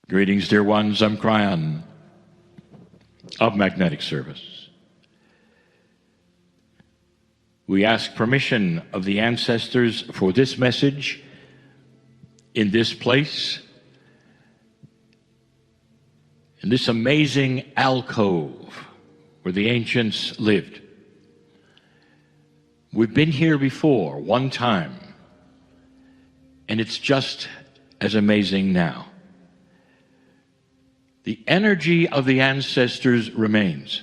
Greetings, dear ones. I'm Kryon of Magnetic Service. We ask permission of the ancestors for this message in this place, in this amazing alcove where the ancients lived. We've been here before, one time, and it's just as amazing now. The energy of the ancestors remains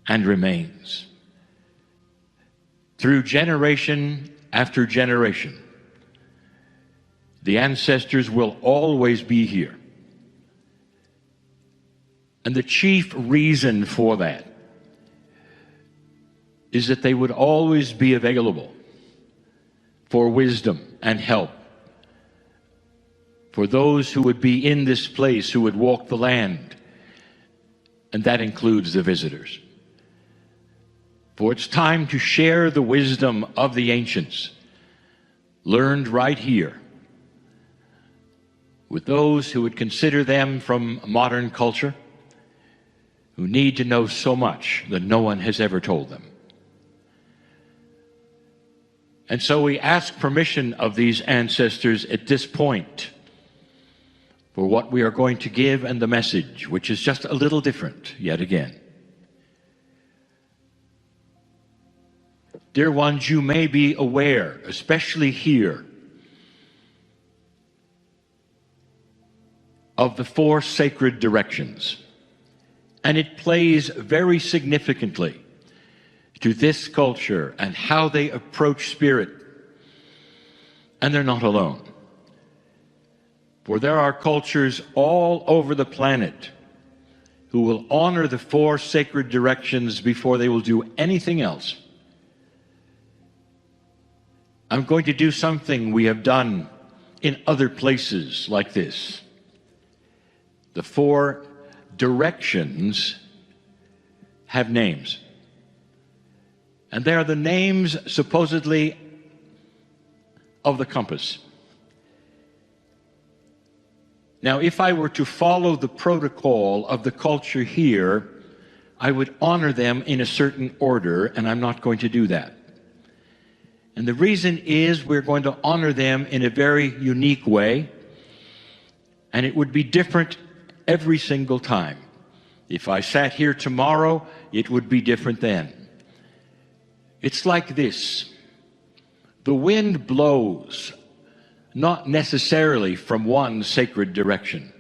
and remains through generation after generation. The ancestors will always be here. And the chief reason for that is that they would always be available for wisdom and help for those who would be in this place, who would walk the land, and that includes the visitors. For it's time to share the wisdom of the ancients, learned right here, with those who would consider them from modern culture, who need to know so much that no one has ever told them. And so we ask permission of these ancestors at this point for what we are going to give and the message, which is just a little different yet again. Dear ones, you may be aware, especially here, of the four sacred directions. And it plays very significantly to this culture and how they approach spirit. And they're not alone. For there are cultures all over the planet who will honor the four sacred directions before they will do anything else. I'm going to do something we have done in other places like this. The four directions have names. And they are the names, supposedly, of the compass. Now, if I were to follow the protocol of the culture here, I would honor them in a certain order, and I'm not going to do that. And the reason is we're going to honor them in a very unique way, and it would be different every single time. If I sat here tomorrow, it would be different then. It's like this. The wind blows not necessarily from one sacred direction.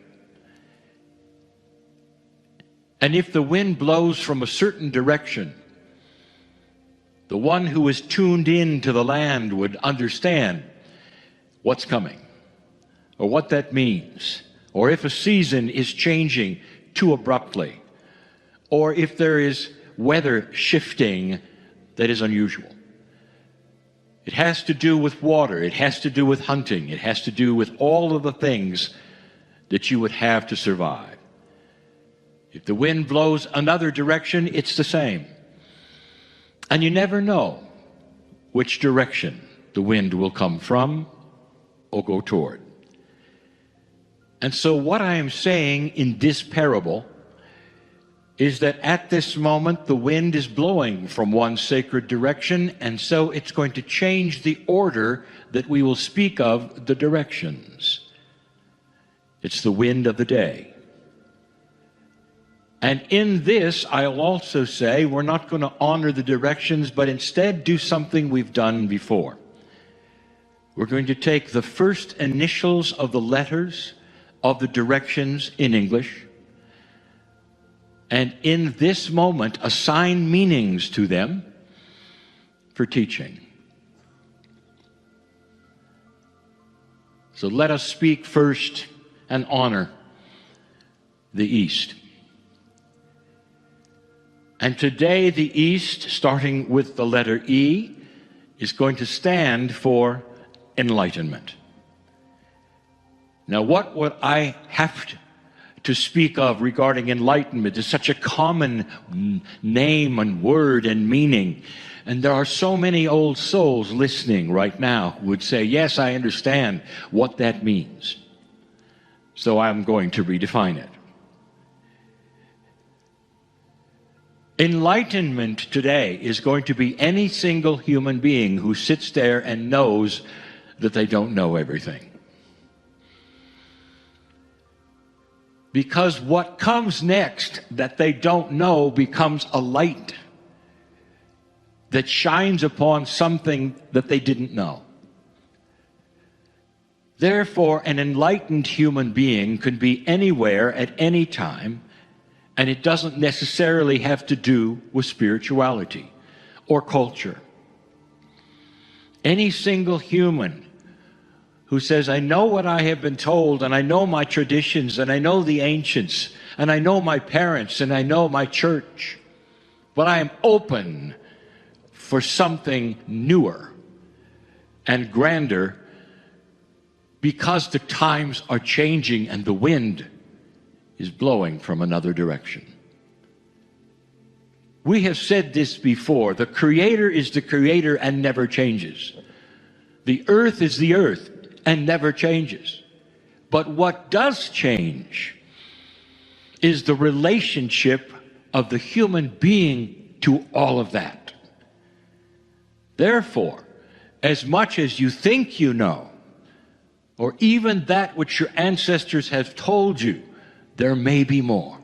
And if the wind blows from a certain direction, the one who is tuned in to the land would understand what's coming, or what that means, or if a season is changing too abruptly, or if there is weather shifting that is unusual. It has to do with water. It has to do with hunting. It has to do with all of the things that you would have to survive. If the wind blows another direction, it's the same. And you never know which direction the wind will come from or go toward. And so what I am saying in this parable is that at this moment the wind is blowing from one sacred direction, and so it's going to change the order that we will speak of the directions. It's the wind of the day. And in this, I'll also say we're not going to honor the directions, but instead do something we've done before. We're going to take the first initials of the letters of the directions in English, and in this moment, assign meanings to them for teaching. So let us speak first and honor the East. And today, the East, starting with the letter E, is going to stand for Enlightenment. Now, what would I have to speak of regarding enlightenment? Is such a common name and word and meaning. And there are so many old souls listening right now who would say, yes, I understand what that means. So I'm going to redefine it. Enlightenment today is going to be any single human being who sits there and knows that they don't know everything. Because what comes next that they don't know becomes a light that shines upon something that they didn't know. Therefore, an enlightened human being can be anywhere at any time, and it doesn't necessarily have to do with spirituality or culture. Any single human who says, I know what I have been told, and I know my traditions, and I know the ancients, and I know my parents, and I know my church, but I am open for something newer and grander because the times are changing and the wind is blowing from another direction. We have said this before. The Creator is the Creator and never changes. The earth is the earth and never changes. But what does change is the relationship of the human being to all of that. Therefore, as much as you think you know, or even that which your ancestors have told you, there may be more.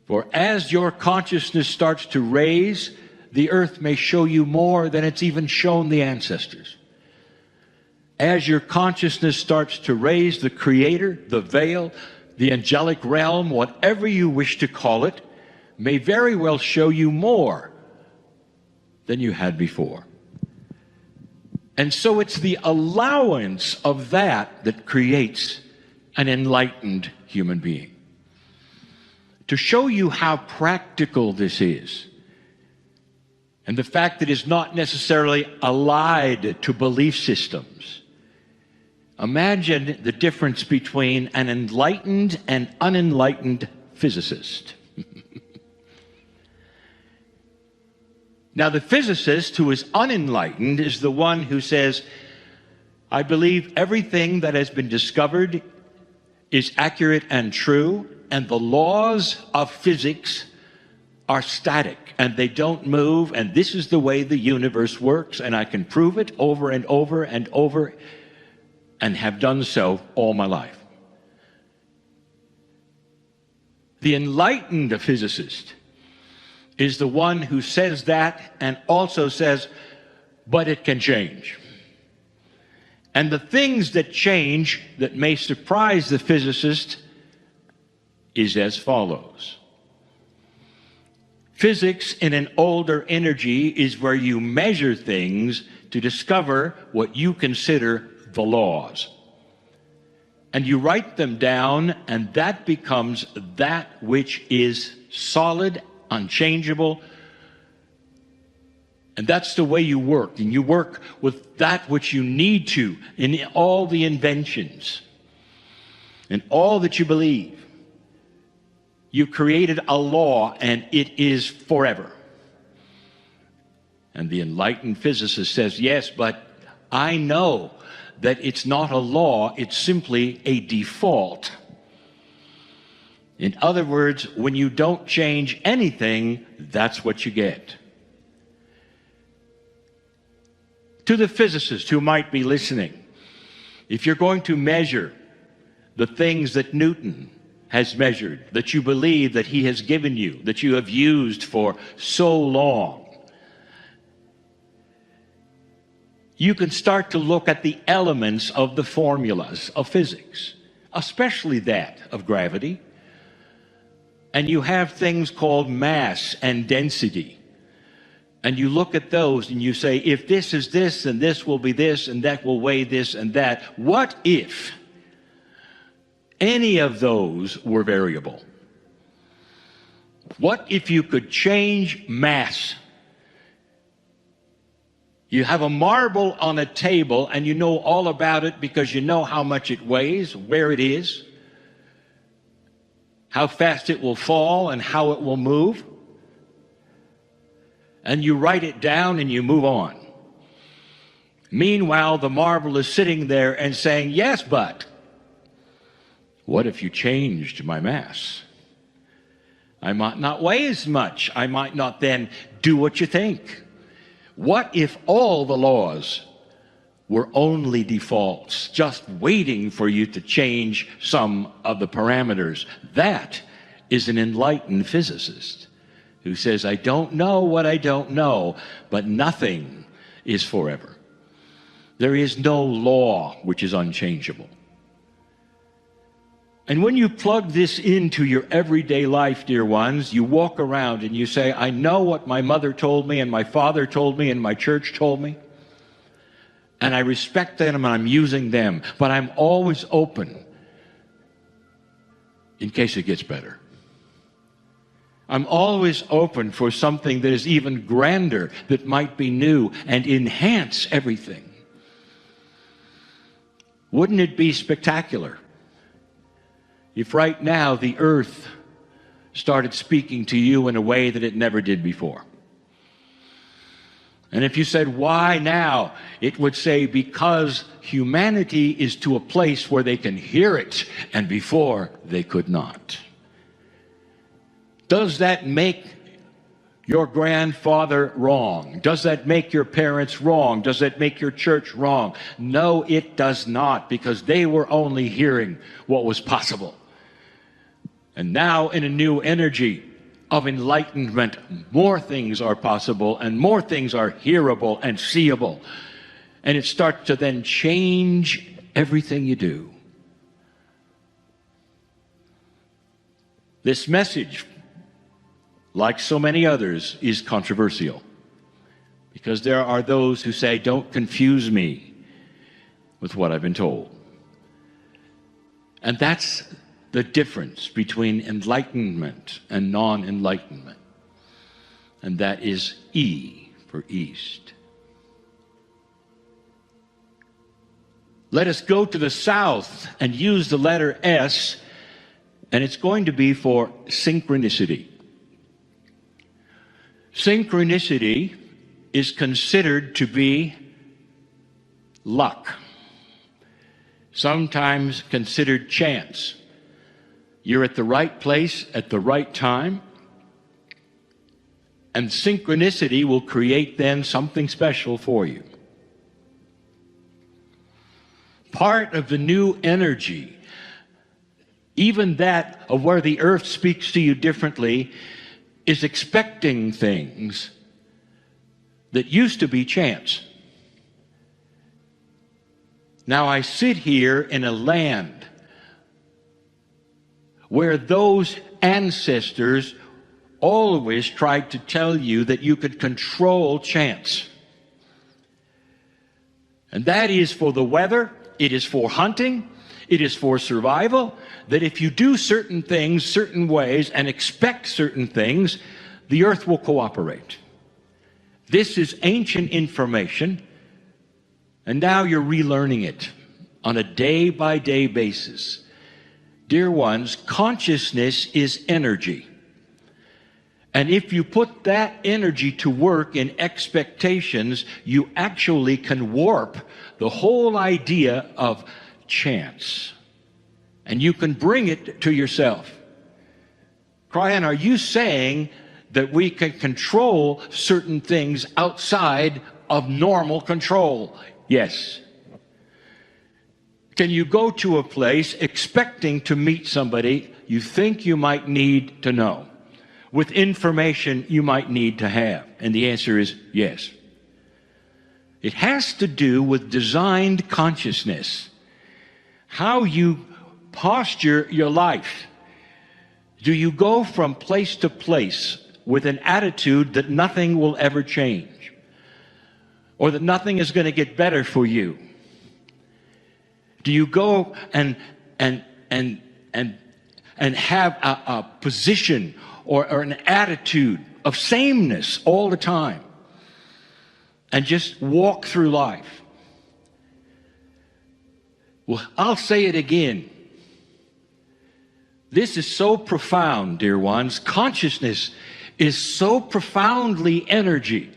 For as your consciousness starts to raise, the earth may show you more than it's even shown the ancestors. As your consciousness starts to raise, the Creator, the veil, the angelic realm, whatever you wish to call it, may very well show you more than you had before. And so it's the allowance of that that creates an enlightened human being. To show you how practical this is, and the fact that it's not necessarily allied to belief systems, imagine the difference between an enlightened and unenlightened physicist. Now, the physicist who is unenlightened is the one who says, I believe everything that has been discovered is accurate and true, and the laws of physics are static, and they don't move, and this is the way the universe works, and I can prove it over and over and over, and have done so all my life. The enlightened physicist is the one who says that and also says, but it can change. And the things that change that may surprise the physicist is as follows. Physics in an older energy is where you measure things to discover what you consider the laws. And you write them down, and that becomes that which is solid, unchangeable, and that's the way you work. And you work with that which you need to in all the inventions and all that you believe. You created a law, and it is forever. And the enlightened physicist says, yes, but I know that it's not a law, it's simply a default. In other words, when you don't change anything, that's what you get. To the physicist who might be listening, if you're going to measure the things that Newton has measured, that you believe that he has given you, that you have used for so long, you can start to look at the elements of the formulas of physics, especially that of gravity. And you have things called mass and density. And you look at those and you say, if this is this, then this will be this, and that will weigh this and that. What if any of those were variable? What if you could change mass? You have a marble on a table and you know all about it because you know how much it weighs, where it is, how fast it will fall and how it will move. And you write it down and you move on. Meanwhile, the marble is sitting there and saying, yes, but What if you changed my Mass? I might not weigh as much. I might not then do what you think. What if all the laws were only defaults, just waiting for you to change some of the parameters? That is an enlightened physicist who says, I don't know what I don't know, but nothing is forever. There is no law which is unchangeable. And when you plug this into your everyday life, dear ones, you walk around and you say, I know what my mother told me and my father told me and my church told me, and I respect them and I'm using them, but I'm always open in case it gets better. I'm always open for something that is even grander, that might be new and enhance everything. Wouldn't it be spectacular if right now the earth started speaking to you in a way that it never did before? And if you said, why now? It would say, because humanity is to a place where they can hear it, and before they could not. Does that make your grandfather wrong? Does that make your parents wrong? Does that make your church wrong? No, it does not, because they were only hearing what was possible. And now, in a new energy of enlightenment, more things are possible and more things are hearable and seeable. And it starts to then change everything you do. This message, like so many others, is controversial, because there are those who say, don't confuse me with what I've been told. And that's the difference between enlightenment and non-enlightenment. And that is E for East. Let us go to the south and use the letter S, and it's going to be for synchronicity. Synchronicity is considered to be luck, sometimes considered chance. You're at the right place at the right time, and synchronicity will create then something special for you. Part of the new energy, even that of where the earth speaks to you differently, is expecting things that used to be chance. Now I sit here in a land where those ancestors always tried to tell you that you could control chance. And that is for the weather, it is for hunting, it is for survival, that if you do certain things certain ways and expect certain things, the earth will cooperate. This is ancient information, and now you're relearning it on a day-by-day basis. Dear ones, consciousness is energy. And if you put that energy to work in expectations, you actually can warp the whole idea of chance. And you can bring it to yourself. Kryon, are you saying that we can control certain things outside of normal control? Yes. Can you go to a place expecting to meet somebody you think you might need to know, with information you might need to have? And the answer is yes. It has to do with designed consciousness, how you posture your life. Do you go from place to place with an attitude that nothing will ever change, or that nothing is going to get better for you? Do you go and have a position or an attitude of sameness all the time and just walk through life? Well, I'll say it again. This is so profound, dear ones. Consciousness is so profoundly energy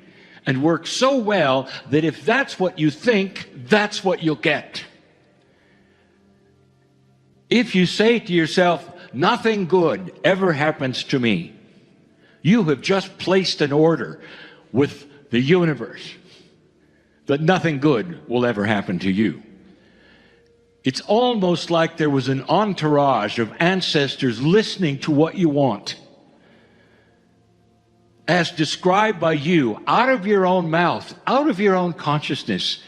and works so well that if that's what you think, that's what you'll get. If you say to yourself, nothing good ever happens to me, you have just placed an order with the universe that nothing good will ever happen to you. It's almost like there was an entourage of ancestors listening to what you want, as described by you, out of your own mouth, out of your own consciousness,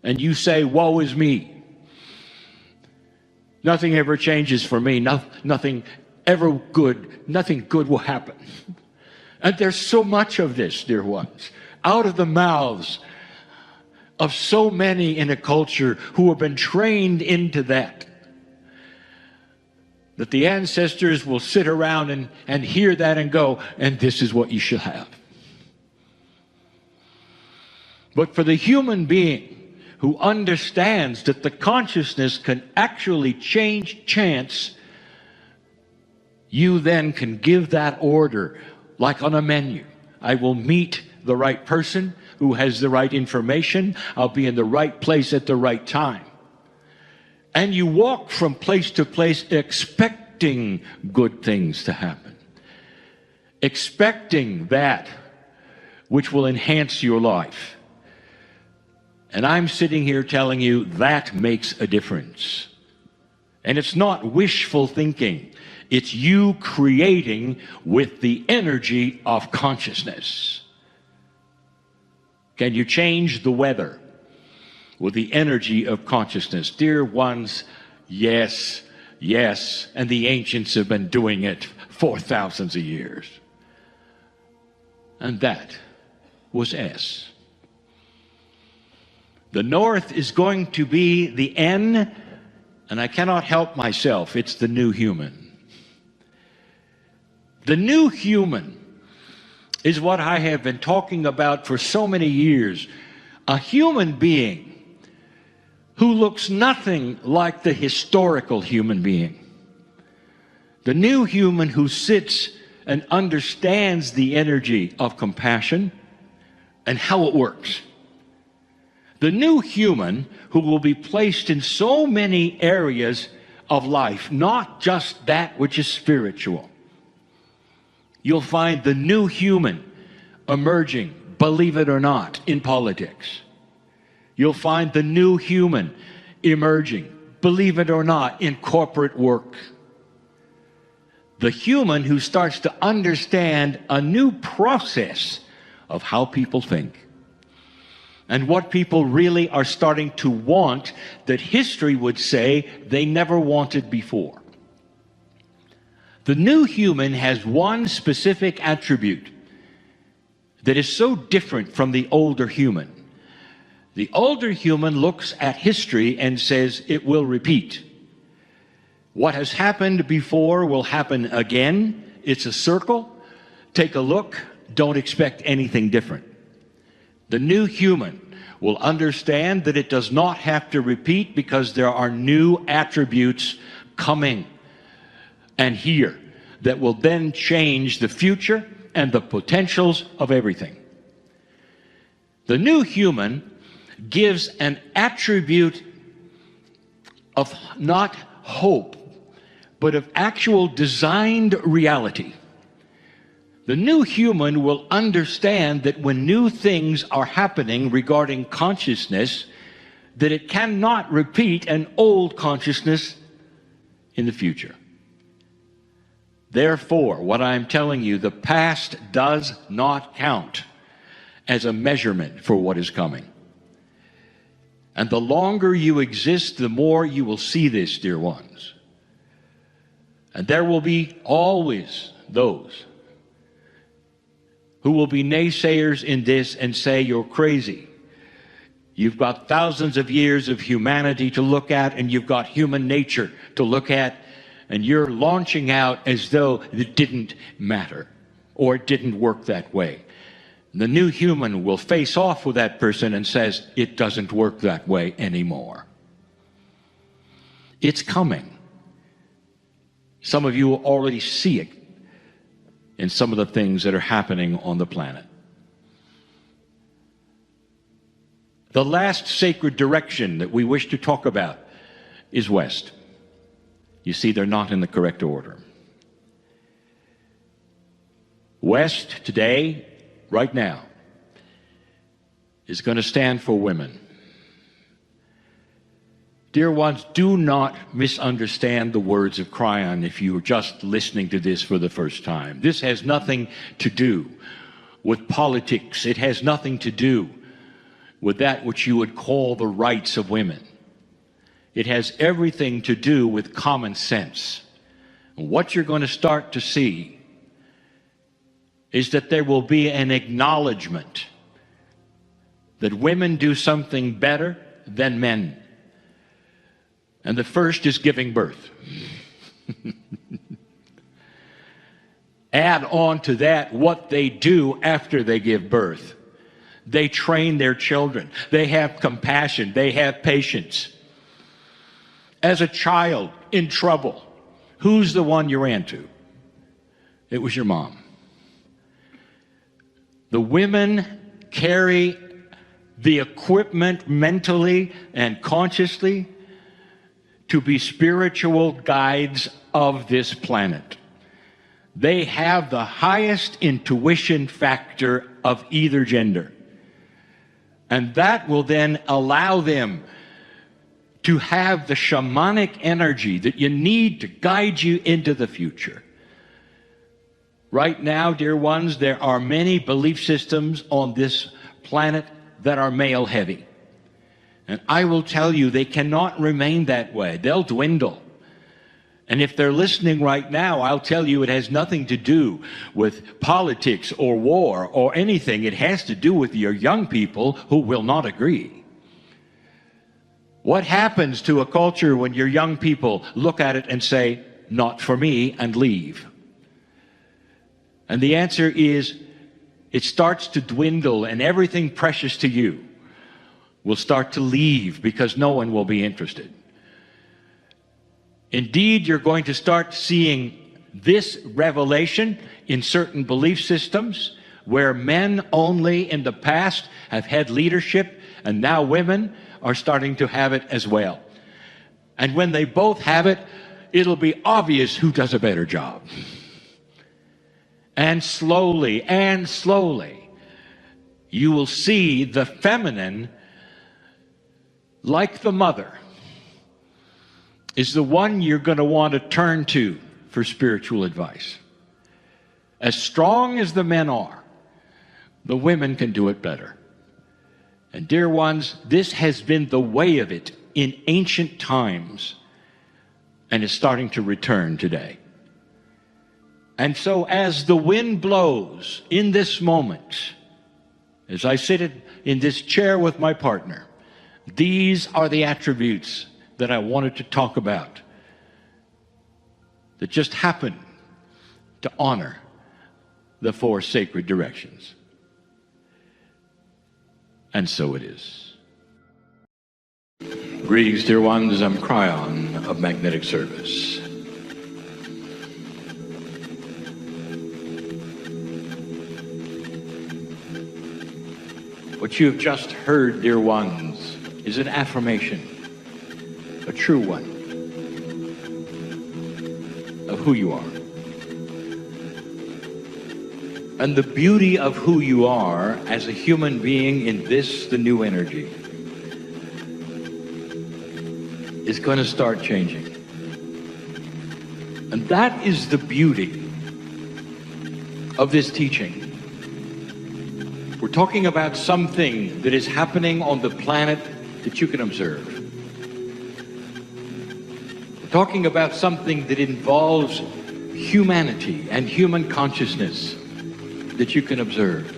and you say, woe is me. Nothing ever changes for me. Nothing good will happen. And there's so much of this, dear ones, out of the mouths of so many in a culture who have been trained into that the ancestors will sit around and hear that and go, and this is what you should have. But for the human being who understands that the consciousness can actually change chance, you then can give that order like on a menu. I will meet the right person who has the right information. I'll be in the right place at the right time. And you walk from place to place expecting good things to happen. Expecting that which will enhance your life. And I'm sitting here telling you that makes a difference. And it's not wishful thinking. It's you creating with the energy of consciousness. Can you change the weather with the energy of consciousness? Dear ones, yes, yes, and the ancients have been doing it for thousands of years. And that was S. The North is going to be the N, and I cannot help myself, it's the new human. The new human is what I have been talking about for so many years. A human being who looks nothing like the historical human being. The new human who sits and understands the energy of compassion and how it works. The new human who will be placed in so many areas of life, not just that which is spiritual. You'll find the new human emerging, believe it or not, in politics. You'll find the new human emerging, believe it or not, in corporate work. The human who starts to understand a new process of how people think and what people really are starting to want that history would say they never wanted before. The new human has one specific attribute that is so different from the older human. The older human looks at history and says it will repeat. What has happened before will happen again. It's a circle. Take a look. Don't expect anything different. The new human will understand that it does not have to repeat because there are new attributes coming and here that will then change the future and the potentials of everything. The new human gives an attribute of not hope, but of actual designed reality. The new human will understand that when new things are happening regarding consciousness, that it cannot repeat an old consciousness in the future. Therefore, what I'm telling you, the past does not count as a measurement for what is coming. And the longer you exist, the more you will see this, dear ones. And there will be always those who will be naysayers in this and say, you're crazy. You've got thousands of years of humanity to look at, and you've got human nature to look at, and you're launching out as though it didn't matter or it didn't work that way. The new human will face off with that person and says, it doesn't work that way anymore. It's coming. Some of you already see it in some of the things that are happening on the planet. The last sacred direction that we wish to talk about is West. You see, they're not in the correct order. West today, right now, is going to stand for women. Dear ones, do not misunderstand the words of Kryon if you are just listening to this for the first time. This has nothing to do with politics. It has nothing to do with that which you would call the rights of women. It has everything to do with common sense. And what you're going to start to see is that there will be an acknowledgement that women do something better than men. And the first is giving birth. Add on to that what they do after they give birth. They train their children. They have compassion. They have patience. As a child in trouble, who's the one you ran to? It was your mom. The women carry the equipment mentally and consciously to be spiritual guides of this planet. They have the highest intuition factor of either gender. And that will then allow them to have the shamanic energy that you need to guide you into the future. Right now, dear ones, there are many belief systems on this planet that are male heavy. And I will tell you, they cannot remain that way. They'll dwindle. And if they're listening right now, I'll tell you it has nothing to do with politics or war or anything. It has to do with your young people who will not agree. What happens to a culture when your young people look at it and say, not for me, and leave? And the answer is, it starts to dwindle, and everything precious to you will start to leave because no one will be interested. Indeed, you're going to start seeing this revelation in certain belief systems where men only in the past have had leadership, and now women are starting to have it as well. And when they both have it, it'll be obvious who does a better job. And slowly, you will see the feminine, like the mother, is the one you're going to want to turn to for spiritual advice. As strong as the men are, the women can do it better. And dear ones, this has been the way of it in ancient times, and is starting to return today. And so as the wind blows in this moment, as I sit in this chair with my partner, these are the attributes that I wanted to talk about that just happen to honor the four sacred directions. And so it is. Greetings, dear ones. I'm Kryon of Magnetic Service. What you have just heard, dear ones, is an affirmation, a true one, of who you are. And the beauty of who you are as a human being in this, the new energy, is going to start changing. And that is the beauty of this teaching. We're talking about something that is happening on the planet that you can observe. We're talking about something that involves humanity and human consciousness that you can observe.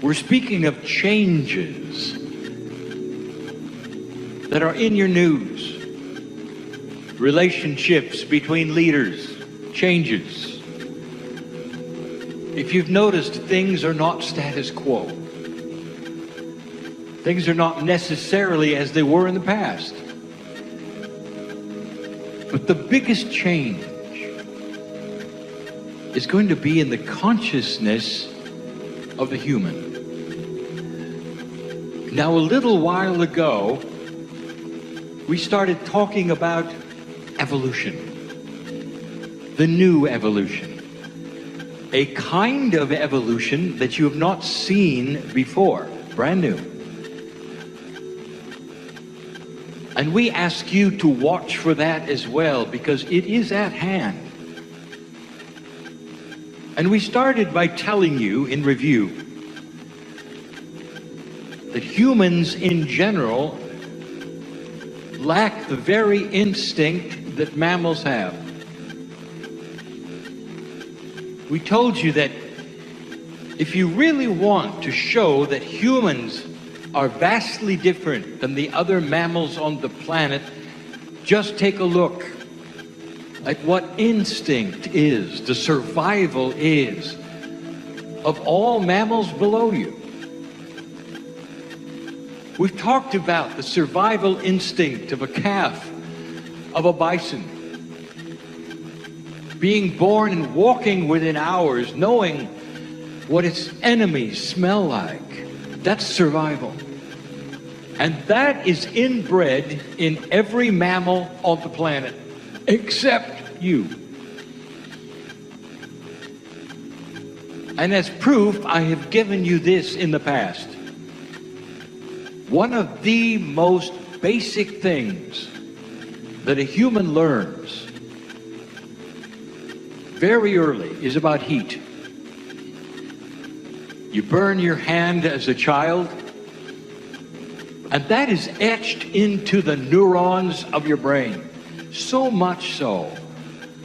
We're speaking of changes that are in your news. Relationships between leaders, changes. If you've noticed, things are not status quo. Things are not necessarily as they were in the past. But the biggest change is going to be in the consciousness of the human. Now, a little while ago, we started talking about evolution, the new evolution, a kind of evolution that you have not seen before, brand new. And we ask you to watch for that as well, because it is at hand. And we started by telling you in review that humans in general lack the very instinct that mammals have. We told you that if you really want to show that humans are vastly different than the other mammals on the planet, just take a look at what instinct is, the survival is, of all mammals below you. We've talked about the survival instinct of a calf, of a bison, being born and walking within hours, knowing what its enemies smell like. That's survival. And that is inbred in every mammal on the planet, except you. And as proof, I have given you this in the past. One of the most basic things that a human learns very early is about heat. You burn your hand as a child, and that is etched into the neurons of your brain. So much so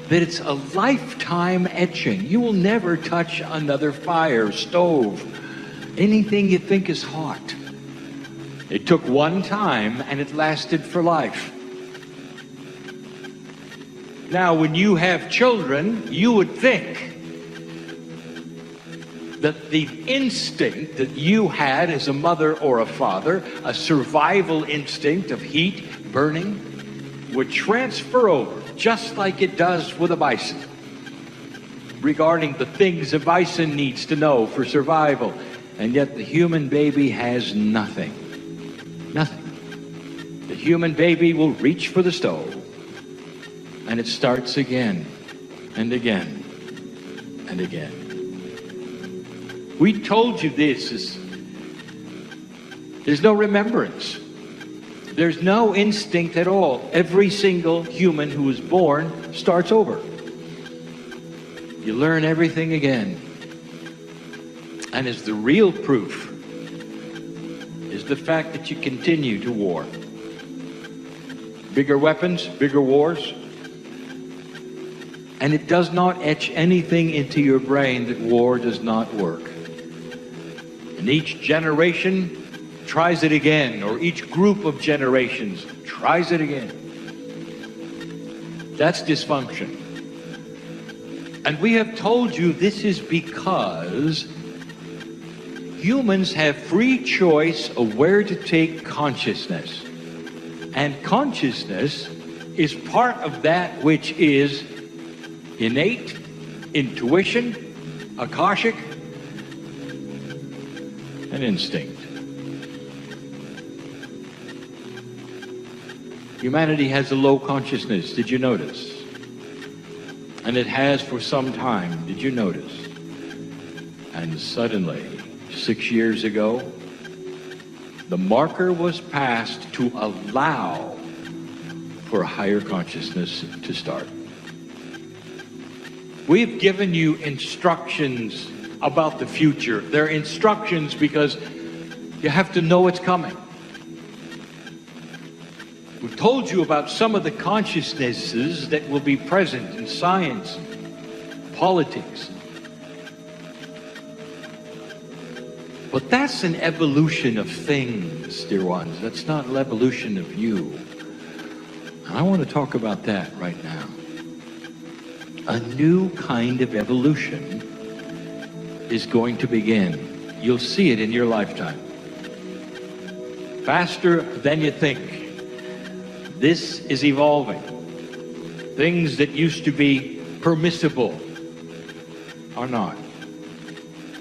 that it's a lifetime etching. You will never touch another fire, stove, anything you think is hot. It took one time and it lasted for life. Now, when you have children, you would think that the instinct that you had as a mother or a father, a survival instinct of heat, burning, would transfer over just like it does with a bison, regarding the things a bison needs to know for survival. And yet the human baby has nothing. Nothing. The human baby will reach for the stove, and it starts again and again and again. We told you this. There's no remembrance. There's no instinct at all. Every single human who is born starts over. You learn everything again. And as the real proof is the fact that you continue to war. Bigger weapons, bigger wars. And it does not etch anything into your brain that war does not work. And each generation tries it again, or each group of generations tries it again. That's dysfunction. And we have told you this is because humans have free choice of where to take consciousness. And consciousness is part of that which is innate, intuition, Akashic, and instinct. Humanity has a low consciousness, did you notice? And it has for some time, did you notice? And suddenly, 6 years ago, the marker was passed to allow for a higher consciousness to start. We've given you instructions about the future. They're instructions because you have to know it's coming. We've told you about some of the consciousnesses that will be present in science, politics. But that's an evolution of things, dear ones. That's not an evolution of you. And I want to talk about that right now. A new kind of evolution is going to begin. You'll see it in your lifetime. Faster than you think. This is evolving. Things that used to be permissible are not.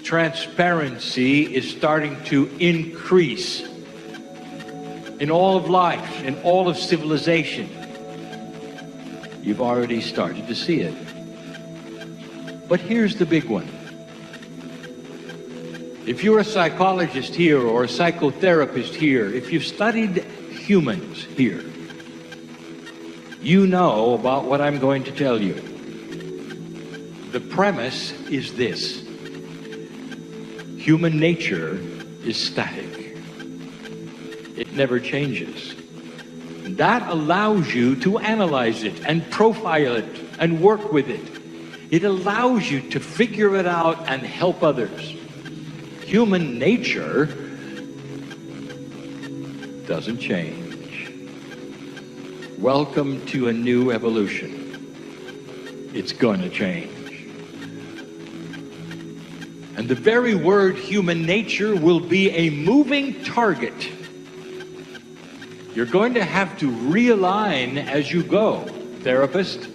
Transparency is starting to increase in all of life, in all of civilization. You've already started to see it. But here's the big one. If you're a psychologist here or a psychotherapist here, if you've studied humans here, you know about what I'm going to tell you. The premise is this: human nature is static. It never changes. That allows you to analyze it and profile it and work with it. It allows you to figure it out and help others. Human nature doesn't change. Welcome to a new evolution. It's going to change. And the very word human nature will be a moving target. You're going to have to realign as you go. Therapist,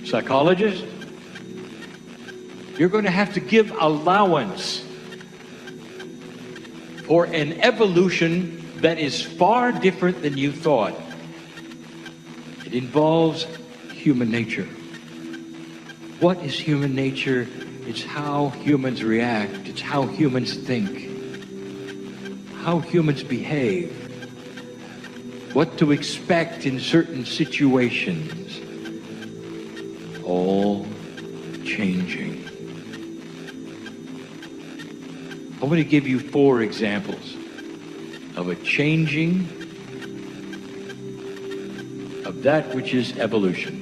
psychologist, you're going to have to give allowance for an evolution that is far different than you thought. It involves human nature. What is human nature? It's how humans react. It's how humans think. How humans behave. What to expect in certain situations. All changing. I want to give you 4 examples of a changing of that which is evolution.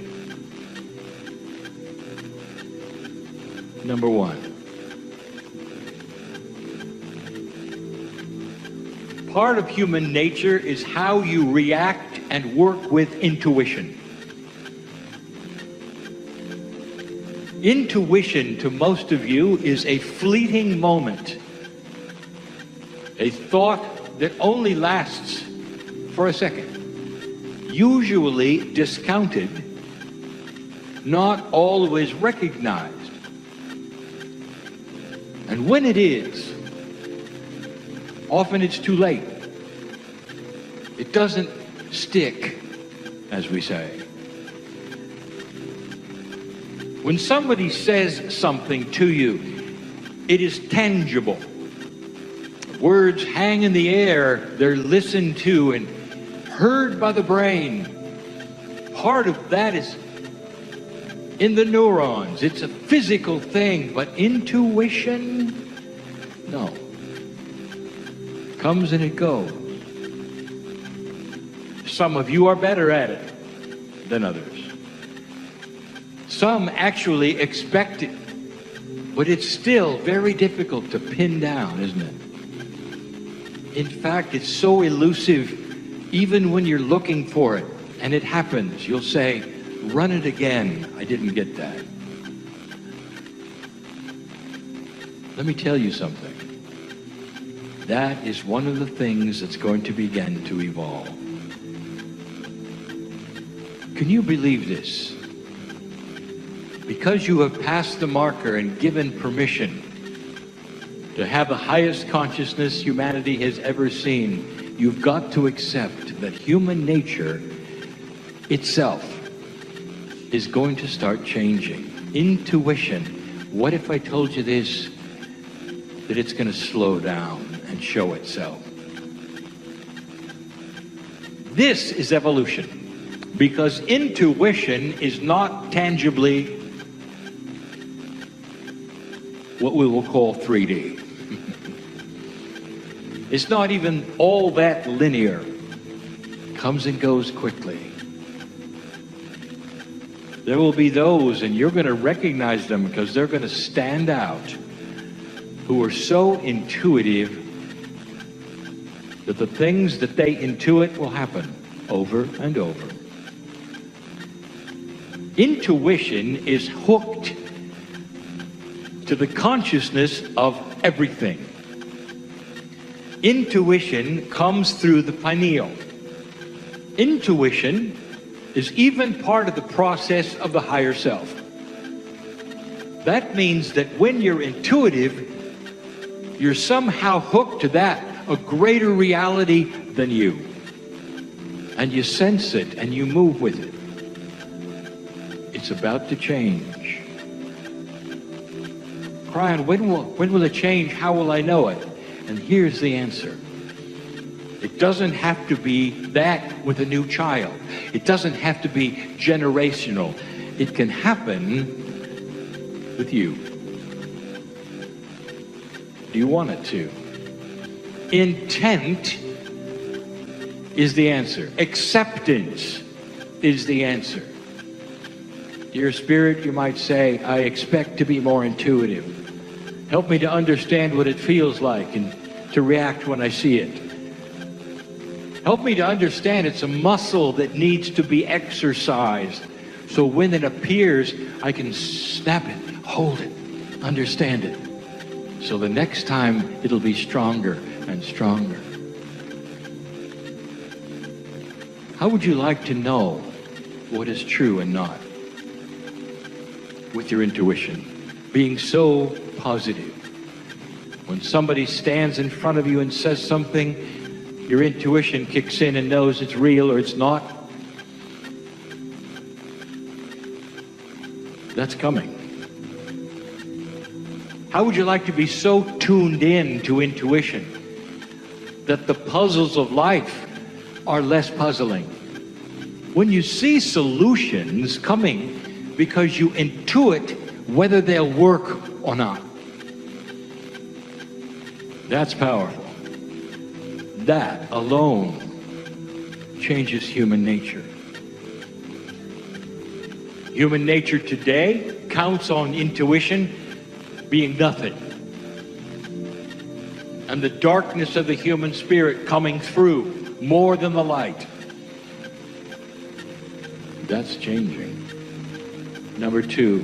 Number 1. Part of human nature is how you react and work with intuition. Intuition, to most of you, is a fleeting moment. A thought that only lasts for a second. Usually discounted, not always recognized. And when it is, often it's too late. It doesn't stick, as we say. When somebody says something to you, it is tangible. Words hang in the air, they're listened to and heard by the brain. Part of that is in the neurons. It's a physical thing, but intuition, no. Comes and it goes. Some of you are better at it than others. Some actually expect it, but it's still very difficult to pin down, isn't it? In fact, it's so elusive, even when you're looking for it, and it happens, you'll say, run it again, I didn't get that. Let me tell you something. That is one of the things that's going to begin to evolve. Can you believe this? Because you have passed the marker and given permission to have the highest consciousness humanity has ever seen, you've got to accept that human nature itself is going to start changing. Intuition. What if I told you this? That it's going to slow down and show itself. This is evolution. Because intuition is not tangibly what we will call 3D. It's not even all that linear. It comes and goes quickly. There will be those, and you're going to recognize them because they're going to stand out, who are so intuitive that the things that they intuit will happen over and over. Intuition is hooked to the consciousness of everything. Intuition comes through the pineal. Intuition is even part of the process of the higher self. That means that when you're intuitive, you're somehow hooked to that, a greater reality than you. And you sense it and you move with it. It's about to change. Kryon, when will it change? How will I know it? And here's the answer. It doesn't have to be that with a new child. It doesn't have to be generational. It can happen with you. Do you want it to? Intent is the answer. Acceptance is the answer. Dear Spirit, you might say, I expect to be more intuitive. Help me to understand what it feels like and to react when I see it. Help me to understand it's a muscle that needs to be exercised. So when it appears, I can snap it, hold it, understand it. So the next time it'll be stronger and stronger. How would you like to know what is true and not? With your intuition, being so positive. When somebody stands in front of you and says something, your intuition kicks in and knows it's real or it's not. That's coming. How would you like to be so tuned in to intuition that the puzzles of life are less puzzling? When you see solutions coming because you intuit whether they'll work or not. That's powerful. That alone changes human nature. Human nature today counts on intuition being nothing. And the darkness of the human spirit coming through more than the light. That's changing. Number 2,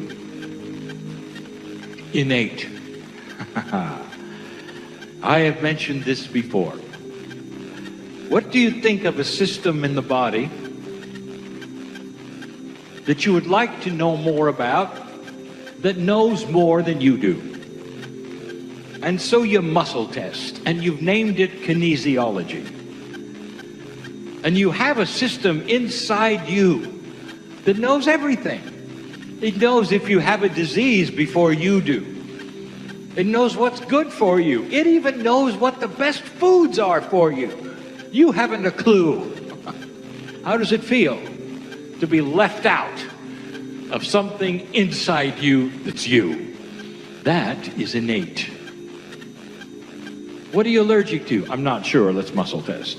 innate. I have mentioned this before. What do you think of a system in the body that you would like to know more about, that knows more than you do? And so you muscle test, and you've named it kinesiology. And you have a system inside you that knows everything. It knows if you have a disease before you do. It knows what's good for you. It even knows what the best foods are for you. You haven't a clue. How does it feel to be left out of something inside you that's you? That is innate. What are you allergic to? I'm not sure. Let's muscle test.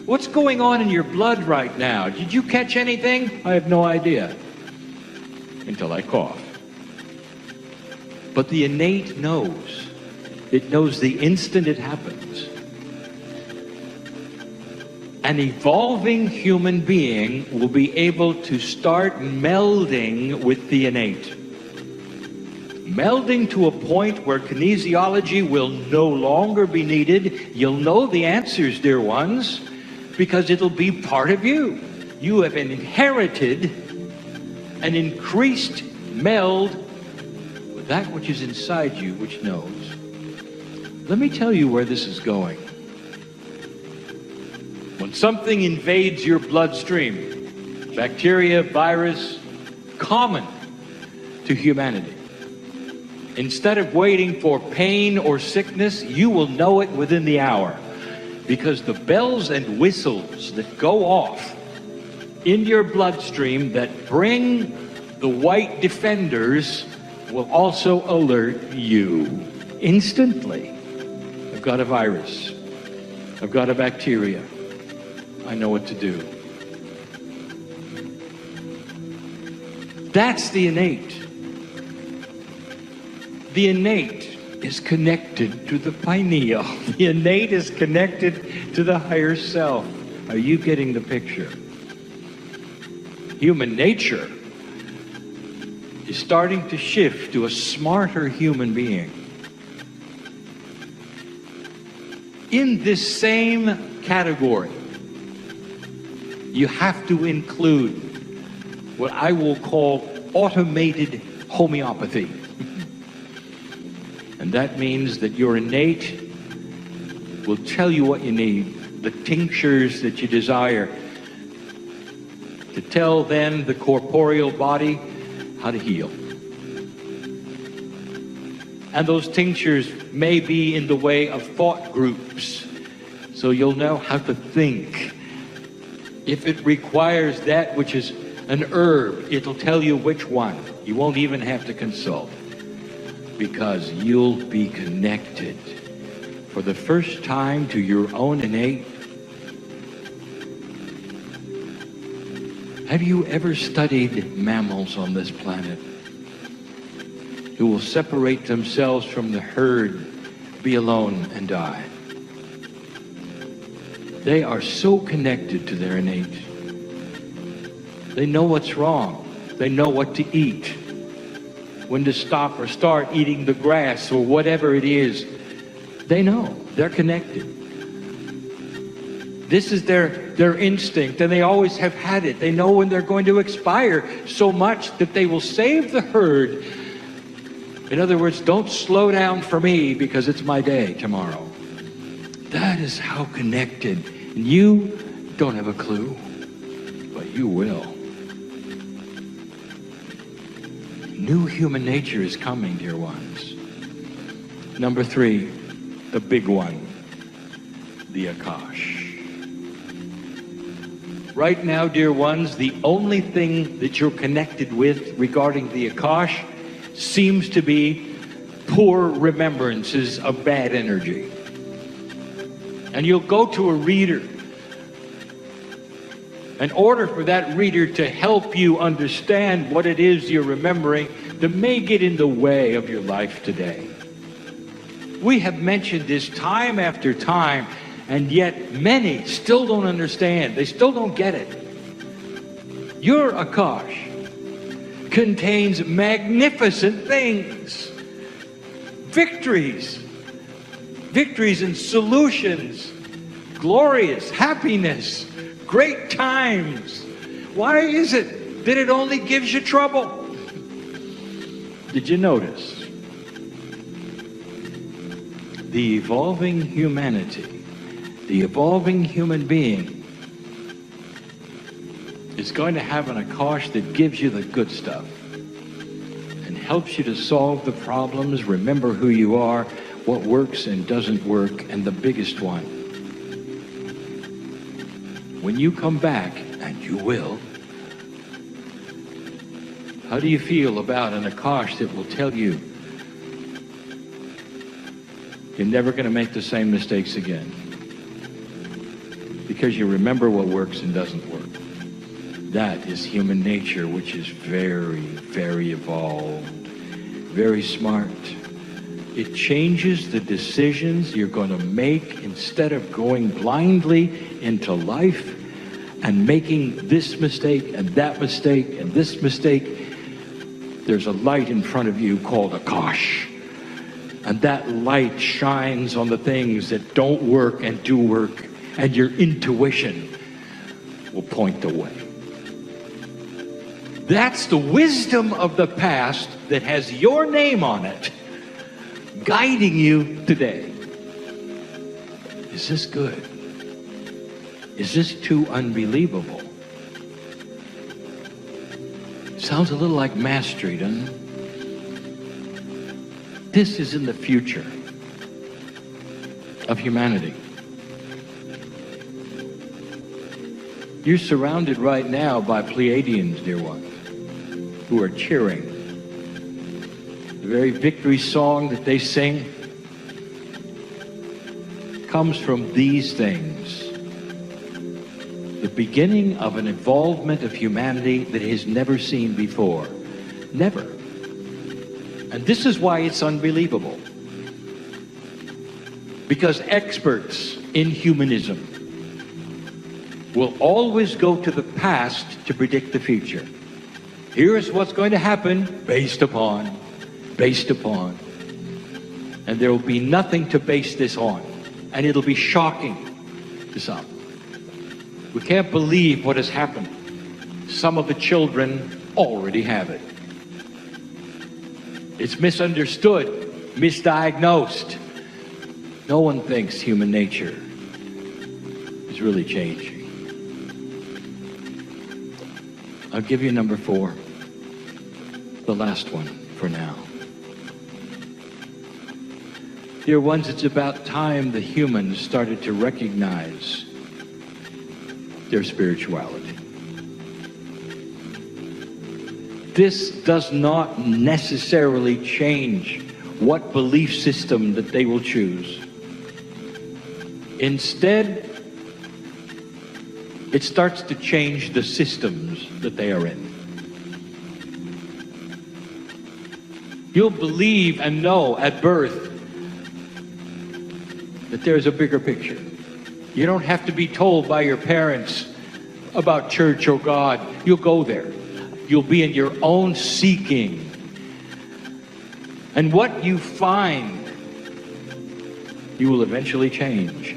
What's going on in your blood right now? Did you catch anything? I have no idea. Until I cough. But the innate knows. It knows the instant it happens. An evolving human being will be able to start melding with the innate. Melding to a point where kinesiology will no longer be needed. You'll know the answers, dear ones, because it'll be part of you. You have inherited an increased meld with that which is inside you, which knows. Let me tell you where this is going. When something invades your bloodstream, bacteria, virus, common to humanity, instead of waiting for pain or sickness, you will know it within the hour. Because the bells and whistles that go off in your bloodstream that bring the white defenders will also alert you instantly. I've got a virus. I've got a bacteria. I know what to do. That's the innate. The innate is connected to the pineal. The innate is connected to the higher self. Are you getting the picture? Human nature is starting to shift to a smarter human being. In this same category, you have to include what I will call automated homeopathy. And that means that your innate will tell you what you need, the tinctures that you desire to tell then the corporeal body how to heal. And those tinctures may be in the way of thought groups, so you'll know how to think. If it requires that which is an herb, it'll tell you which one. You won't even have to consult, because you'll be connected for the first time to your own innate. Have you ever studied mammals on this planet who will separate themselves from the herd, be alone, and die? They are so connected to their innate. They know what's wrong. They know what to eat, when to stop or start eating the grass or whatever it is. They know. They're connected. This is their instinct, and they always have had it. They know when they're going to expire so much that they will save the herd. In other words, don't slow down for me because it's my day tomorrow. That is how connected. And you don't have a clue, but you will. New human nature is coming, dear ones. Number 3, the big one, the Akash. Right now, dear ones, the only thing that you're connected with regarding the Akash seems to be poor remembrances of bad energy. And you'll go to a reader. In order for that reader to help you understand what it is you're remembering that may get in the way of your life today. We have mentioned this time after time, and yet many still don't understand. They still don't get it. Your Akash contains magnificent things. Victories and solutions, glorious happiness, great times. Why is it that it only gives you trouble? Did you notice? The evolving humanity, the evolving human being is going to have an Akash that gives you the good stuff and helps you to solve the problems, remember who you are, what works and doesn't work, and the biggest one. When you come back, and you will, how do you feel about an Akash that will tell you you're never going to make the same mistakes again? Because you remember what works and doesn't work. That is human nature, which is very, very evolved, very smart. It changes the decisions you're going to make instead of going blindly into life and making this mistake and that mistake and this mistake. There's a light in front of you called Akash. And that light shines on the things that don't work and do work, and your intuition will point the way. That's the wisdom of the past that has your name on it, guiding you today. Is this good? Is this too unbelievable? Sounds a little like mastery, doesn't it? This is in the future of humanity. You're surrounded right now by Pleiadians, dear ones, who are cheering. The very victory song that they sing comes from these things. The beginning of an involvement of humanity that it has never seen before. Never. And this is why it's unbelievable. Because experts in humanism will always go to the past to predict the future. Here's what's going to happen based upon. And there will be nothing to base this on. And it'll be shocking to some. We can't believe what has happened. Some of the children already have it. It's misunderstood, misdiagnosed. No one thinks human nature is really changing. I'll give you number 4, the last one for now. Dear ones, it's about time the humans started to recognize their spirituality. This does not necessarily change what belief system that they will choose. Instead, it starts to change the systems that they are in. You'll believe and know at birth that there's a bigger picture. You don't have to be told by your parents about church or God. You'll go there. You'll be in your own seeking. And what you find, you will eventually change.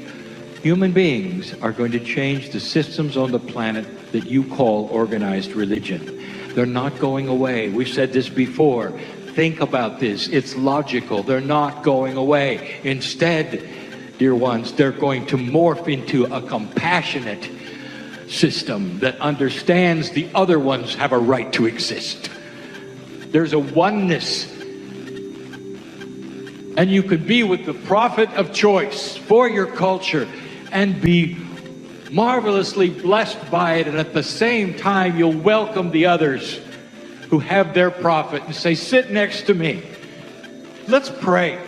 Human beings are going to change the systems on the planet that you call organized religion. They're not going away. We've said this before. Think about this. It's logical. They're not going away. Instead, dear ones, they're going to morph into a compassionate system that understands the other ones have a right to exist. There's a oneness. And you could be with the prophet of choice for your culture and be marvelously blessed by it, and at the same time you'll welcome the others who have their prophet and say, sit next to me. Let's pray.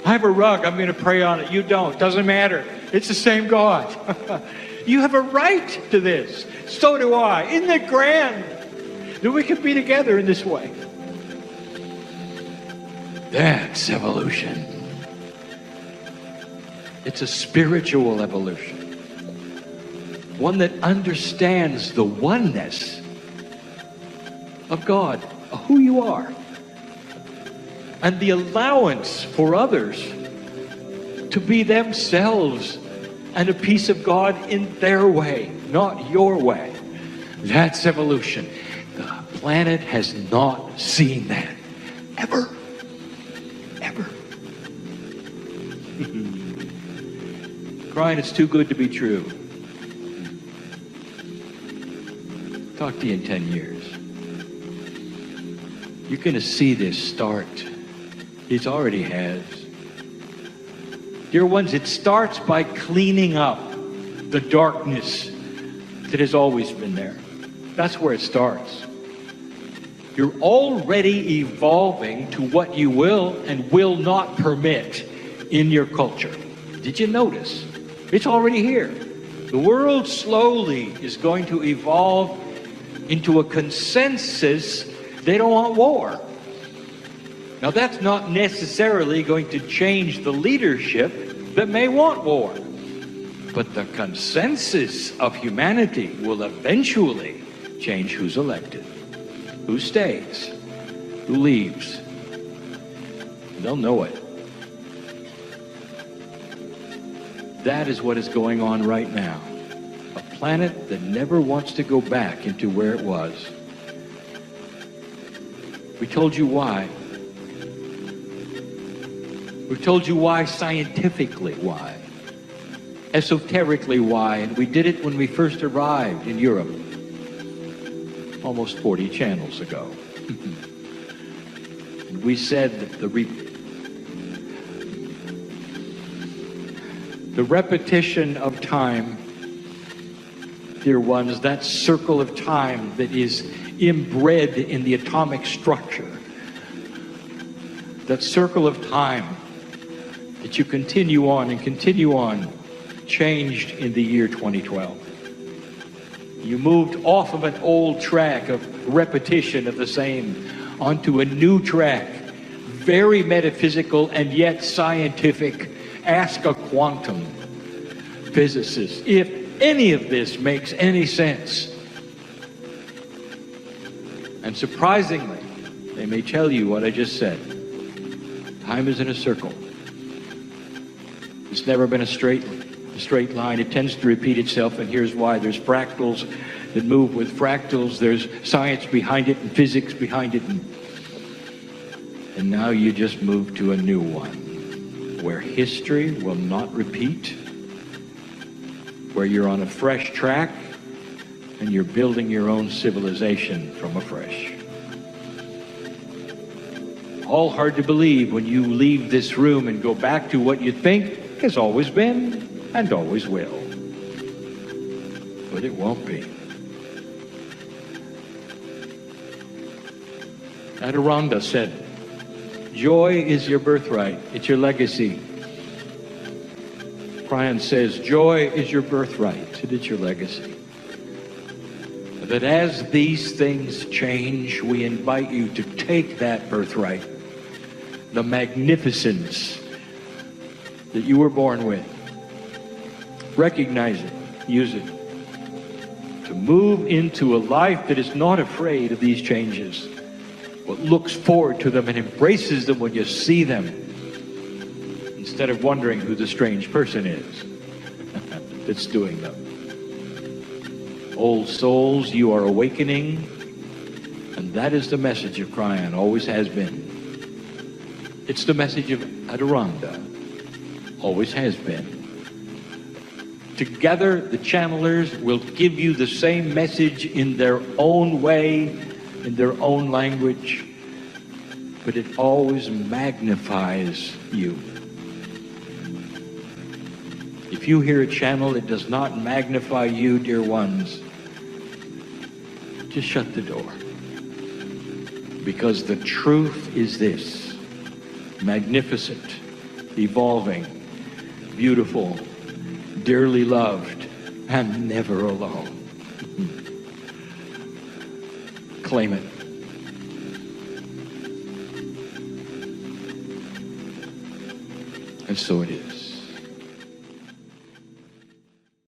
I have a rug, I'm going to pray on it. You don't. Doesn't matter. It's the same God. You have a right to this. So do I. Isn't it grand that we can be together in this way? That's evolution. It's a spiritual evolution. One that understands the oneness of God, who you are, and the allowance for others to be themselves and a piece of God in their way, not your way. That's evolution. The planet has not seen that. Ever. Ever. Kryon, it's too good to be true. Talk to you in 10 years. You're going to see this start. It already has. Dear ones, it starts by cleaning up the darkness that has always been there. That's where it starts. You're already evolving to what you will and will not permit in your culture. Did you notice? It's already here. The world slowly is going to evolve into a consensus. They don't want war. Now, that's not necessarily going to change the leadership that may want war. But the consensus of humanity will eventually change who's elected, who stays, who leaves. They'll know it. That is what is going on right now. A planet that never wants to go back into where it was. We told you why. We've told you why scientifically, why. Esoterically, why. And we did it when we first arrived in Europe almost 40 channels ago. And we said that the repetition of time, dear ones, that circle of time that is inbred in the atomic structure, that circle of time that you continue on and continue on, changed in the year 2012. You moved off of an old track of repetition of the same onto a new track, very metaphysical and yet scientific. Ask a quantum physicist if any of this makes any sense. And surprisingly, they may tell you what I just said. Time is in a circle. It's never been a straight line. It tends to repeat itself, and here's why. There's fractals that move with fractals. There's science behind it and physics behind it. And now you just move to a new one, where history will not repeat, where you're on a fresh track, and you're building your own civilization from afresh. All hard to believe when you leave this room and go back to what you think has always been and always will. But it won't be. Adironda said, joy is your birthright. It's your legacy. Kryon says, joy is your birthright. It is your legacy. That as these things change, we invite you to take that birthright, the magnificence that you were born with, recognize it, use it, to move into a life that is not afraid of these changes, but looks forward to them and embraces them when you see them, instead of wondering who the strange person is that's doing them. Old souls, you are awakening, and that is the message of Kryon, always has been. It's the message of Adironda, always has been. Together, the channelers will give you the same message in their own way, in their own language, but it always magnifies you. If you hear a channel that does not magnify you, dear ones, just shut the door. Because the truth is this: magnificent, evolving, beautiful, dearly loved, and never alone. Claim it. And so it is.